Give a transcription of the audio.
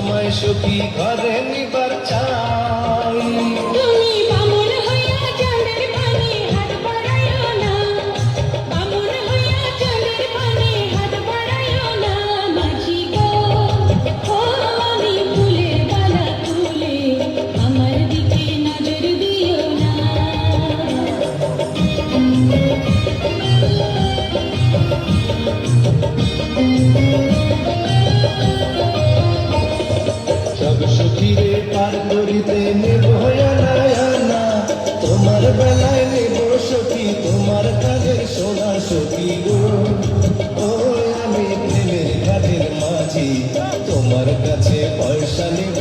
তোমায় সখী ঘরে নিবার চাই। তুমি বামুন হইয়া জলের পানে হাত বাড়াইও না, বামুন হইয়া জলের পানে হাত বাড়াইও না। মাঝি গো, ও আমি ফুলের বালা তুলে, আমার দিকে নজর দিও না। সব সখীরে পার করিতে নেব না, তোমার বেলায় নেব সখী তোমার কাজের সোনা সখী গো। ও আমি প্রেমের কাজের মাঝি, তোমার কাছে পয়সা নেব